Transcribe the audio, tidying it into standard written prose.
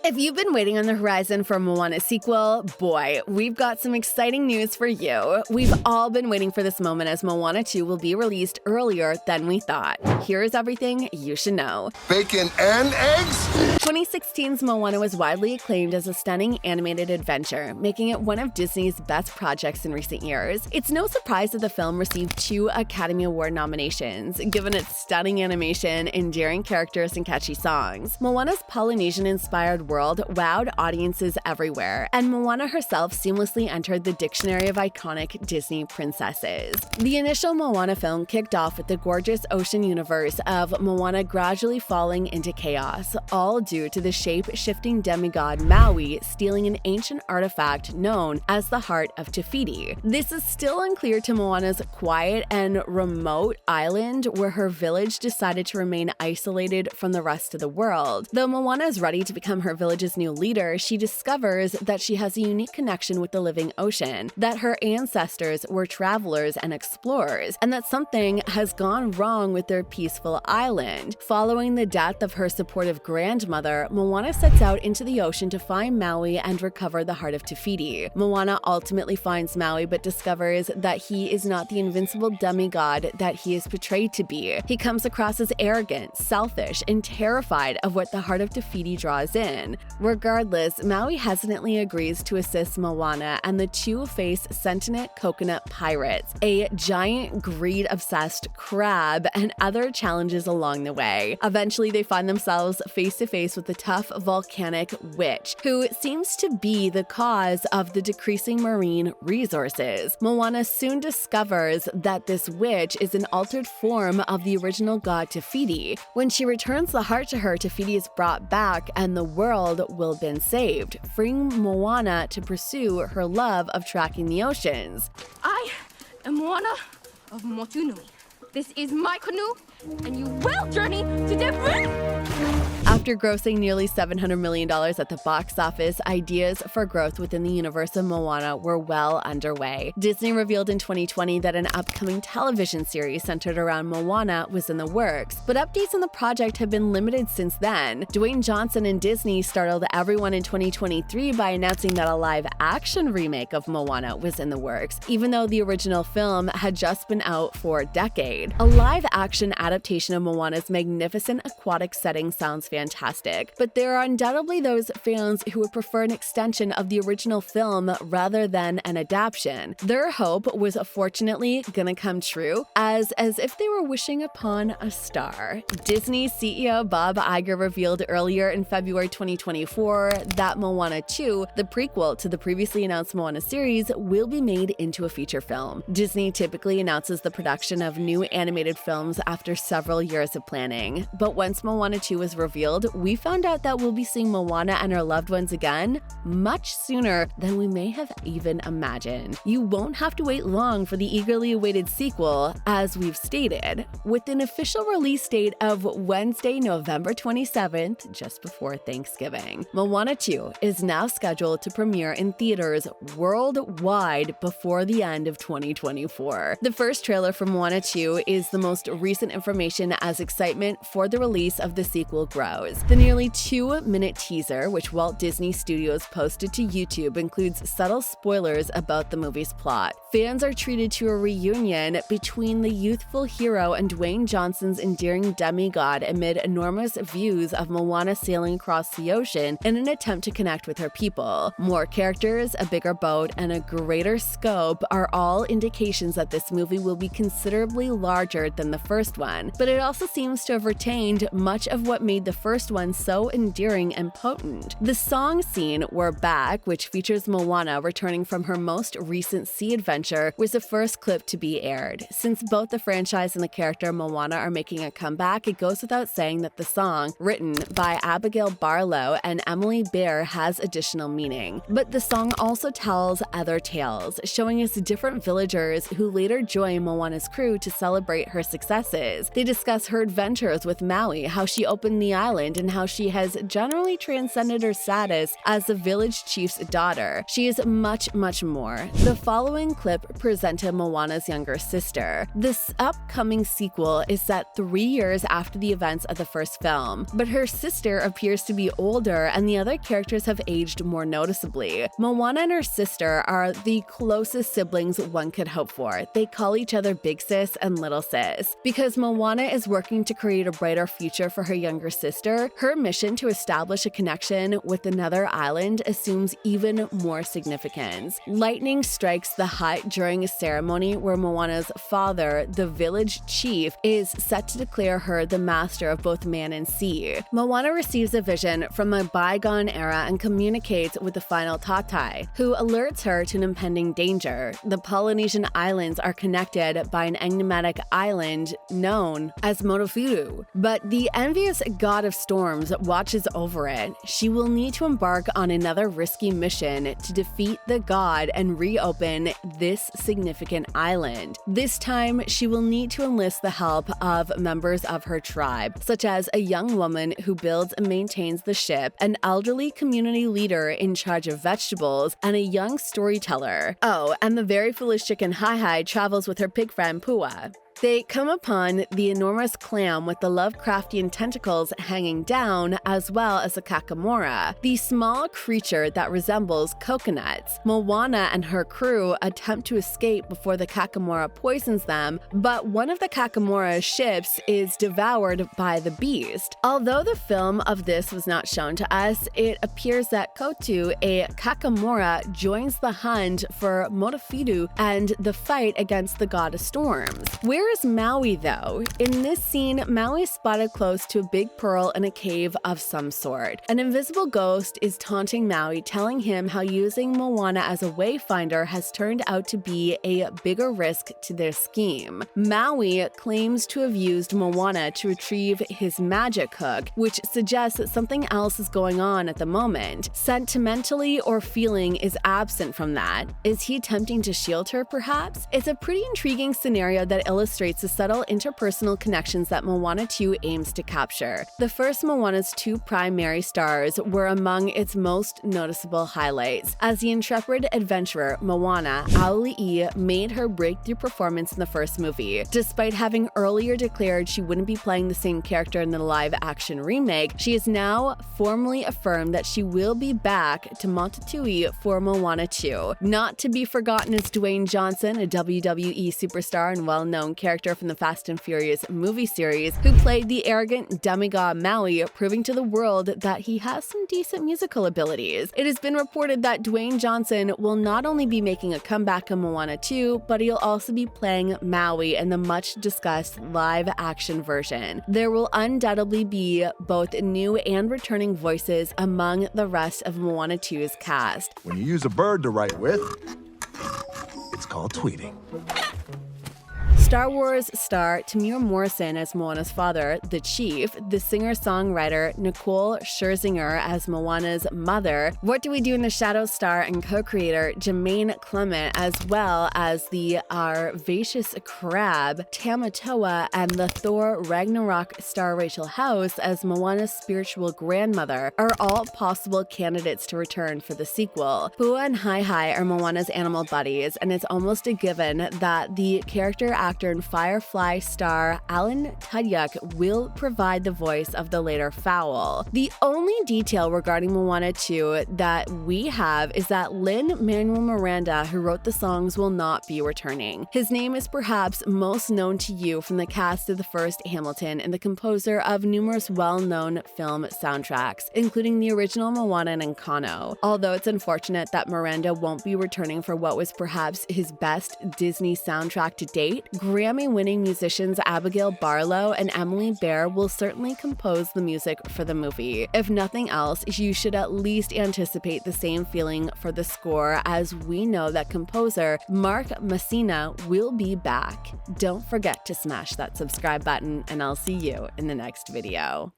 If you've been waiting on the horizon for a Moana sequel, boy, we've got some exciting news for you. We've all been waiting for this moment as Moana 2 will be released earlier than we thought. Here's everything you should know. Bacon and eggs? 2016's Moana was widely acclaimed as a stunning animated adventure, making it one of Disney's best projects in recent years. It's no surprise that the film received 2 Academy Award nominations, given its stunning animation, endearing characters, and catchy songs. Moana's Polynesian-inspired world wowed audiences everywhere, and Moana herself seamlessly entered the dictionary of iconic Disney princesses. The initial Moana film kicked off with the gorgeous ocean universe of Moana gradually falling into chaos, all due to the shape-shifting demigod Maui stealing an ancient artifact known as the Heart of Te Fiti. This is still unclear to Moana's quiet and remote island, where her village decided to remain isolated from the rest of the world. Though Moana is ready to become her village's new leader, she discovers that she has a unique connection with the living ocean, that her ancestors were travelers and explorers, and that something has gone wrong with their peaceful island. Following the death of her supportive grandmother, Moana sets out into the ocean to find Maui and recover the Heart of Te Fiti. Moana ultimately finds Maui but discovers that he is not the invincible demigod that he is portrayed to be. He comes across as arrogant, selfish, and terrified of what the Heart of Te Fiti draws in. Regardless, Maui hesitantly agrees to assist Moana, and the two face sentient coconut pirates, a giant greed-obsessed crab, and other challenges along the way. Eventually, they find themselves face-to-face with the tough volcanic witch, who seems to be the cause of the decreasing marine resources. Moana soon discovers that this witch is an altered form of the original god Te Fiti. When she returns the heart to her, Te Fiti is brought back, and the world will have been saved, freeing Moana to pursue her love of tracking the oceans. I am Moana of Motunui. This is my canoe, and you will journey to different... After grossing nearly $700 million at the box office, ideas for growth within the universe of Moana were well underway. Disney revealed in 2020 that an upcoming television series centered around Moana was in the works, but updates on the project have been limited since then. Dwayne Johnson and Disney startled everyone in 2023 by announcing that a live-action remake of Moana was in the works, even though the original film had just been out for a decade. A live-action adaptation of Moana's magnificent aquatic setting sounds fantastic, but there are undoubtedly those fans who would prefer an extension of the original film rather than an adaptation. Their hope was fortunately gonna come true, as if they were wishing upon a star. Disney CEO Bob Iger revealed earlier in February 2024 that Moana 2, the prequel to the previously announced Moana series, will be made into a feature film. Disney typically announces the production of new animated films after several years of planning, but once Moana 2 was revealed, we found out that we'll be seeing Moana and her loved ones again much sooner than we may have even imagined. You won't have to wait long for the eagerly awaited sequel, as we've stated, with an official release date of Wednesday, November 27th, just before Thanksgiving. Moana 2 is now scheduled to premiere in theaters worldwide before the end of 2024. The first trailer for Moana 2 is the most recent information as excitement for the release of the sequel grows. The nearly 2-minute teaser, which Walt Disney Studios posted to YouTube, includes subtle spoilers about the movie's plot. Fans are treated to a reunion between the youthful hero and Dwayne Johnson's endearing demigod amid enormous views of Moana sailing across the ocean in an attempt to connect with her people. More characters, a bigger boat, and a greater scope are all indications that this movie will be considerably larger than the first one, but it also seems to have retained much of what made the first one so endearing and potent. The song scene, "We're Back," which features Moana returning from her most recent sea adventure, was the first clip to be aired. Since both the franchise and the character Moana are making a comeback, it goes without saying that the song, written by Abigail Barlow and Emily Bear, has additional meaning. But the song also tells other tales, showing us different villagers who later join Moana's crew to celebrate her successes. They discuss her adventures with Maui, how she opened the island island and how she has generally transcended her status as the village chief's daughter. She is much, much more. The following clip presented Moana's younger sister. This upcoming sequel is set 3 years after the events of the first film, but her sister appears to be older and the other characters have aged more noticeably. Moana and her sister are the closest siblings one could hope for. They call each other Big Sis and Little Sis. Because Moana is working to create a brighter future for her younger sister, her mission to establish a connection with another island assumes even more significance. Lightning strikes the hut during a ceremony where Moana's father, the village chief, is set to declare her the master of both man and sea. Moana receives a vision from a bygone era and communicates with the final Tatai, who alerts her to an impending danger. The Polynesian islands are connected by an enigmatic island known as Motuifu, but the envious god of storms watches over it. She will need to embark on another risky mission to defeat the god and reopen this significant island. This time, she will need to enlist the help of members of her tribe, such as a young woman who builds and maintains the ship, an elderly community leader in charge of vegetables, and a young storyteller. Oh, and the very foolish chicken Hai travels with her pig friend Pua. They come upon the enormous clam with the Lovecraftian tentacles hanging down, as well as a kakamora, the small creature that resembles coconuts. Moana and her crew attempt to escape before the kakamora poisons them, but one of the kakamora's ships is devoured by the beast. Although the film of this was not shown to us, it appears that Kotu, a kakamora, joins the hunt for Motuifu and the fight against the god of storms. Where is Maui, though? In this scene, Maui is spotted close to a big pearl in a cave of some sort. An invisible ghost is taunting Maui, telling him how using Moana as a wayfinder has turned out to be a bigger risk to their scheme. Maui claims to have used Moana to retrieve his magic hook, which suggests that something else is going on at the moment. Sentimentally or feeling is absent from that. Is he attempting to shield her, perhaps? It's a pretty intriguing scenario that illustrates the subtle interpersonal connections that Moana 2 aims to capture. The first Moana's 2 primary stars were among its most noticeable highlights. As the intrepid adventurer, Moana, auli'i, made her breakthrough performance in the first movie. Despite having earlier declared she wouldn't be playing the same character in the live-action remake, she has now formally affirmed that she will be back to Motuifu for Moana 2. Not to be forgotten is Dwayne Johnson, a WWE superstar and well-known character from the Fast and Furious movie series, who played the arrogant demigod Maui, proving to the world that he has some decent musical abilities. It has been reported that Dwayne Johnson will not only be making a comeback in Moana 2, but he'll also be playing Maui in the much-discussed live-action version. There will undoubtedly be both new and returning voices among the rest of Moana 2's cast. When you use a bird to write with, it's called tweeting. Star Wars star Tamir Morrison as Moana's father, the chief, the singer-songwriter Nicole Scherzinger as Moana's mother, What Do We Do in the Shadows star and co-creator Jermaine Clement, as well as the Arvaceous Crab, Tamatoa, and the Thor Ragnarok star Rachel House as Moana's spiritual grandmother are all possible candidates to return for the sequel. Pua and Hai are Moana's animal buddies, and it's almost a given that the character actor and Firefly star Alan Tudyk will provide the voice of the later Fowl. The only detail regarding Moana 2 that we have is that Lin-Manuel Miranda, who wrote the songs, will not be returning. His name is perhaps most known to you from the cast of the first Hamilton and the composer of numerous well-known film soundtracks, including the original Moana and Encanto. Although it's unfortunate that Miranda won't be returning for what was perhaps his best Disney soundtrack to date, Grammy-winning musicians Abigail Barlow and Emily Bear will certainly compose the music for the movie. If nothing else, you should at least anticipate the same feeling for the score, as we know that composer Mark Messina will be back. Don't forget to smash that subscribe button, and I'll see you in the next video.